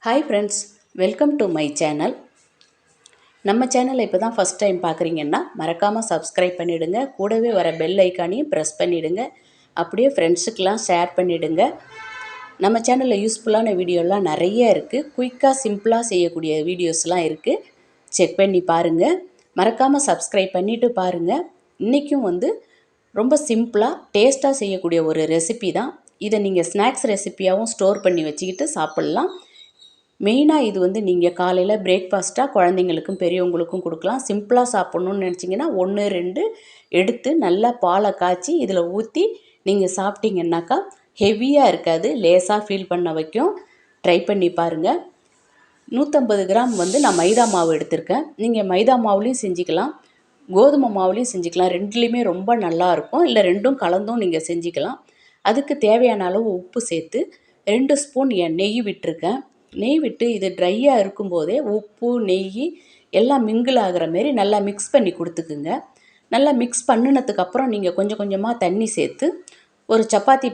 Hi friends, welcome to my channel. நம்ம சேனலை இப்போ தான் ஃபஸ்ட் டைம் பார்க்குறீங்கன்னா மறக்காமல் சப்ஸ்கிரைப் பண்ணிவிடுங்க. கூடவே வர பெல் ஐக்கானையும் ப்ரெஸ் பண்ணிவிடுங்க. அப்படியே ஃப்ரெண்ட்ஸுக்கெலாம் ஷேர் பண்ணிவிடுங்க. நம்ம சேனலில் யூஸ்ஃபுல்லான வீடியோலாம் நிறைய இருக்குது. குயிக்காக சிம்பிளாக செய்யக்கூடிய வீடியோஸ்லாம் இருக்குது. செக் பண்ணி பாருங்கள். மறக்காமல் சப்ஸ்கிரைப் பண்ணிவிட்டு பாருங்கள். இன்றைக்கும் ரொம்ப சிம்பிளாக டேஸ்ட்டாக செய்யக்கூடிய ஒரு ரெசிபி தான். இதை நீங்கள் ஸ்நாக்ஸ் ரெசிப்பியாகவும் ஸ்டோர் பண்ணி வச்சுக்கிட்டு சாப்பிட்லாம். மெயினாக இது நீங்கள் காலையில் பிரேக்ஃபாஸ்ட்டாக குழந்தைங்களுக்கும் பெரியவங்களுக்கும் கொடுக்கலாம். சிம்பிளாக சாப்பிட்ணுன்னு நினச்சிங்கன்னா 1 2 எடுத்து நல்லா பாலை காய்ச்சி இதில் ஊற்றி நீங்கள் சாப்பிட்டீங்கன்னாக்கா ஹெவியாக இருக்காது, லேசாக ஃபீல் பண்ண வைக்கும். ட்ரை பண்ணி பாருங்கள். 150 கிராம் நான் மைதா மாவு எடுத்திருக்கேன். நீங்கள் மைதா மாவுலேயும் செஞ்சுக்கலாம், கோதுமை மாவுலேயும் செஞ்சுக்கலாம். ரெண்டுலேயுமே ரொம்ப நல்லாயிருக்கும். இல்லை ரெண்டும் கலந்தும் நீங்கள் செஞ்சுக்கலாம். அதுக்கு தேவையான அளவு உப்பு சேர்த்து 2 ஸ்பூன் நெய் விட்டுருக்கேன். நெய் விட்டு இது ட்ரையாக இருக்கும்போதே உப்பு நெய் எல்லாம் மிங்கிள் ஆகிற மாரி நல்லா மிக்ஸ் பண்ணி கொடுத்துக்குங்க. நல்லா மிக்ஸ் பண்ணினதுக்கப்புறம் நீங்கள் கொஞ்சம் கொஞ்சமாக தண்ணி சேர்த்து ஒரு சப்பாத்தி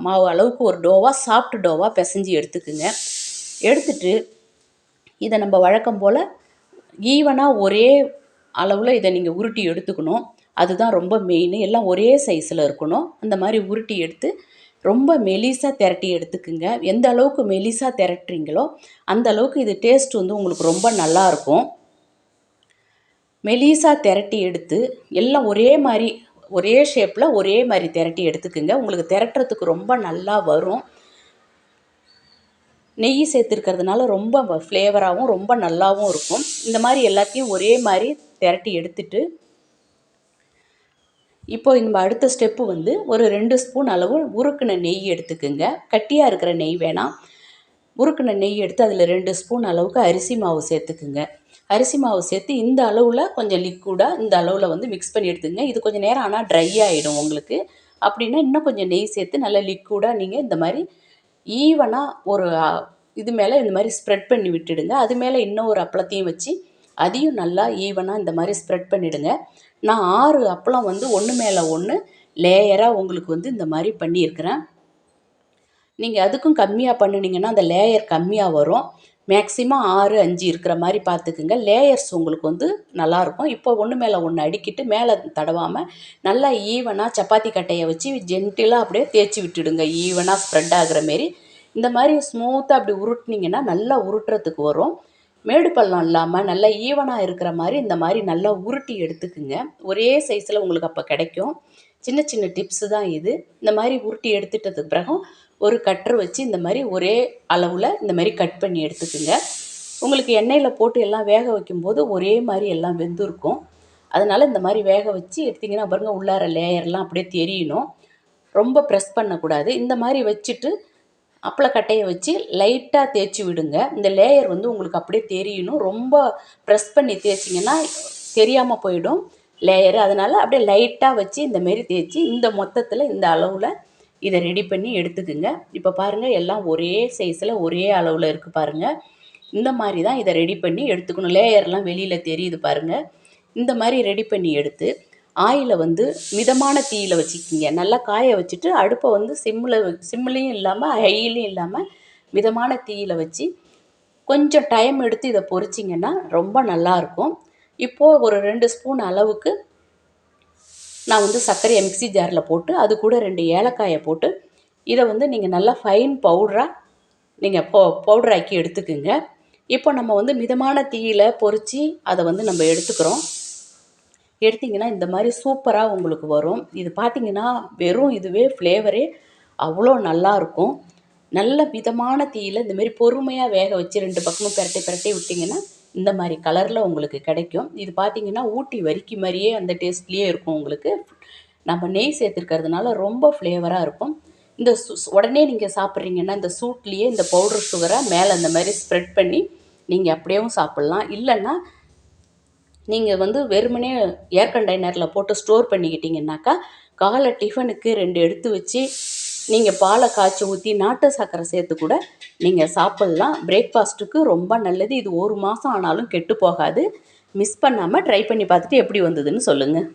மாவு அளவுக்கு ஒரு டோவாக சாஃப்ட் டோவாக பிசைஞ்சு எடுத்துக்குங்க. எடுத்துட்டு இதை நம்ம வழக்கம் போல் ஈவனாக ஒரே அளவில் இதை நீங்கள் உருட்டி எடுத்துக்கணும். அதுதான் ரொம்ப மெயின். எல்லாம் ஒரே சைஸில் இருக்கணும். அந்த மாதிரி உருட்டி எடுத்து ரொம்ப மெலிசாக திரட்டி எடுத்துக்குங்க. எந்த அளவுக்கு மெலிசாக திரட்டுறீங்களோ அந்த அளவுக்கு இது டேஸ்ட் உங்களுக்கு ரொம்ப நல்லாயிருக்கும். மெலிசாக திரட்டி எடுத்து எல்லாம் ஒரே மாதிரி ஒரே ஷேப்பில் ஒரே மாதிரி திரட்டி எடுத்துக்குங்க. உங்களுக்கு திரட்டுறதுக்கு ரொம்ப நல்லா வரும். நெய் சேர்த்துருக்கிறதுனால ரொம்ப ஃப்ளேவராகவும் ரொம்ப நல்லாவும் இருக்கும். இந்த மாதிரி எல்லாத்தையும் ஒரே மாதிரி திரட்டி எடுத்துட்டு இப்போ நம்ம அடுத்த ஸ்டெப்பு ஒரு 2 ஸ்பூன் அளவு உருக்குன நெய் எடுத்துக்குங்க. கட்டியாக இருக்கிற நெய் வேணாம். உருக்குன நெய் எடுத்து அதில் 2 ஸ்பூன் அளவுக்கு அரிசி மாவு சேர்த்துக்குங்க. அரிசி மாவு சேர்த்து இந்த அளவில் கொஞ்சம் லிக்விடாக இந்த அளவில் மிக்ஸ் பண்ணி எடுத்துங்க. இது கொஞ்சம் நேரம் ஆனால் ட்ரை ஆகிடும் உங்களுக்கு. அப்படின்னா இன்னும் கொஞ்சம் நெய் சேர்த்து நல்லா லிக்விடாக நீங்கள் இந்த மாதிரி ஈவனாக ஒரு இது மேலே இந்த மாதிரி ஸ்ப்ரெட் பண்ணி விட்டுடுங்க. அது மேலே இன்னும் ஒரு அப்பளத்தையும் வச்சு அதையும் நல்லா ஈவனாக இந்த மாதிரி ஸ்ப்ரெட் பண்ணிவிடுங்க. நான் 6 அப்பளம் ஒன்று மேலே ஒன்று லேயராக உங்களுக்கு இந்த மாதிரி பண்ணியிருக்கிறேன். நீங்கள் அதுக்கும் கம்மியாக பண்ணினீங்கன்னா அந்த லேயர் கம்மியாக வரும். மேக்ஸிமம் 6 5 இருக்கிற மாதிரி பார்த்துக்குங்க. லேயர்ஸ் உங்களுக்கு நல்லாயிருக்கும். இப்போ ஒன்று மேலே ஒன்று அடிக்கிட்டு மேலே தடவாமல் நல்லா ஈவனாக சப்பாத்தி கட்டையை வச்சு ஜென்டிலாக அப்படியே தேய்ச்சி விட்டுடுங்க. ஈவனாக ஸ்ப்ரெட் ஆகிற மாரி இந்த மாதிரி ஸ்மூத்தாக அப்படி உருட்டினீங்கன்னா நல்லா உருட்டுறதுக்கு வரும். மேடு பள்ளம் இல்லாமல் நல்லா ஈவனாக இருக்கிற மாதிரி இந்த மாதிரி நல்லா உருட்டி எடுத்துக்குங்க. ஒரே சைஸில் உங்களுக்கு அப்போ கிடைக்கும். சின்ன சின்ன டிப்ஸு தான் இது. இந்த மாதிரி உருட்டி எடுத்துட்டதுக்கு பிறகு ஒரு கட்டர் வச்சு இந்த மாதிரி ஒரே அளவில் இந்த மாதிரி கட் பண்ணி எடுத்துக்குங்க. உங்களுக்கு எண்ணெயில் போட்டு எல்லாம் வேக வைக்கும்போது ஒரே மாதிரி எல்லாம் வெந்திருக்கும். அதனால் இந்த மாதிரி வேக வச்சு எடுத்திங்கன்னா பாருங்கள், உள்ளார லேயர்லாம் அப்படியே தெரியணும். ரொம்ப ப்ரெஸ் பண்ணக்கூடாது. இந்த மாதிரி வச்சுட்டு அப்பளக்கட்டையை வச்சு லைட்டாக தேய்ச்சி விடுங்க. இந்த லேயர் உங்களுக்கு அப்படியே தெரியணும். ரொம்ப ப்ரெஸ் பண்ணி தேய்ச்சிங்கன்னா தெரியாமல் போயிடும் லேயரு. அதனால் அப்படியே லைட்டாக வச்சு இந்தமாரி தேய்ச்சி இந்த மொத்தத்தில் இந்த அளவில் இதை ரெடி பண்ணி எடுத்துக்குங்க. இப்போ பாருங்கள், எல்லாம் ஒரே சைஸில் ஒரே அளவில் இருக்குது பாருங்கள். இந்த மாதிரி தான் இதை ரெடி பண்ணி எடுத்துக்கணும். லேயர்லாம் வெளியில் தெரியுது பாருங்கள். இந்த மாதிரி ரெடி பண்ணி எடுத்து ஆயிலை மிதமான தீயில் வச்சுக்கிங்க. நல்லா காய வச்சுட்டு அடுப்பை சிம்லேயும் இல்லாமல் ஹையிலையும் இல்லாமல் மிதமான தீயில் வச்சு கொஞ்சம் டைம் எடுத்து இதை பொரிச்சிங்கன்னா ரொம்ப நல்லாயிருக்கும். இப்போது ஒரு 2 ஸ்பூன் அளவுக்கு நான் சர்க்கரையை மிக்ஸி ஜாரில் போட்டு அது கூட 2 ஏலக்காயை போட்டு இதை நீங்கள் நல்லா ஃபைன் பவுடராக நீங்கள் பவுடராக்கி எடுத்துக்குங்க. இப்போ நம்ம மிதமான தீயில் பொரித்து அதை நம்ம எடுத்துக்கிறோம். எடுத்திங்கன்னா இந்த மாதிரி சூப்பராக உங்களுக்கு வரும். இது பார்த்திங்கன்னா வெறும் இதுவே ஃப்ளேவரே அவ்வளோ நல்லாயிருக்கும். நல்ல மிதமான தீயில் இந்தமாரி பொறுமையாக வேக வச்சு 2 பக்கமும் பிரட்டி விட்டிங்கன்னா இந்த மாதிரி கலரில் உங்களுக்கு கிடைக்கும். இது பார்த்திங்கன்னா ஊட்டி வரிக்கி மாதிரியே அந்த டேஸ்ட்லேயே இருக்கும் உங்களுக்கு. நம்ம நெய் சேர்த்துருக்கிறதுனால ரொம்ப ஃப்ளேவராக இருக்கும். இந்த உடனே நீங்கள் சாப்பிட்றீங்கன்னா இந்த சூட்லேயே இந்த பவுடர் சுகரை மேலே இந்த மாதிரி ஸ்ப்ரெட் பண்ணி நீங்கள் அப்படியேவும் சாப்பிட்லாம். இல்லைன்னா நீங்கள் வெறுமனே ஏர் கண்டெய்னரில் போட்டு ஸ்டோர் பண்ணிக்கிட்டிங்கன்னாக்கா காலை டிஃபனுக்கு 2 எடுத்து வச்சு நீங்கள் பாலை காய்ச்சி ஊற்றி நாட்டு சர்க்கரை சேர்த்து கூட நீங்கள் சாப்பிட்லாம். பிரேக்ஃபாஸ்ட்டுக்கு ரொம்ப நல்லது. இது 1 மாதம் ஆனாலும் கெட்டு போகாது. மிஸ் பண்ணாமல் ட்ரை பண்ணி பார்த்துட்டு எப்படி வந்ததுன்னு சொல்லுங்கள்.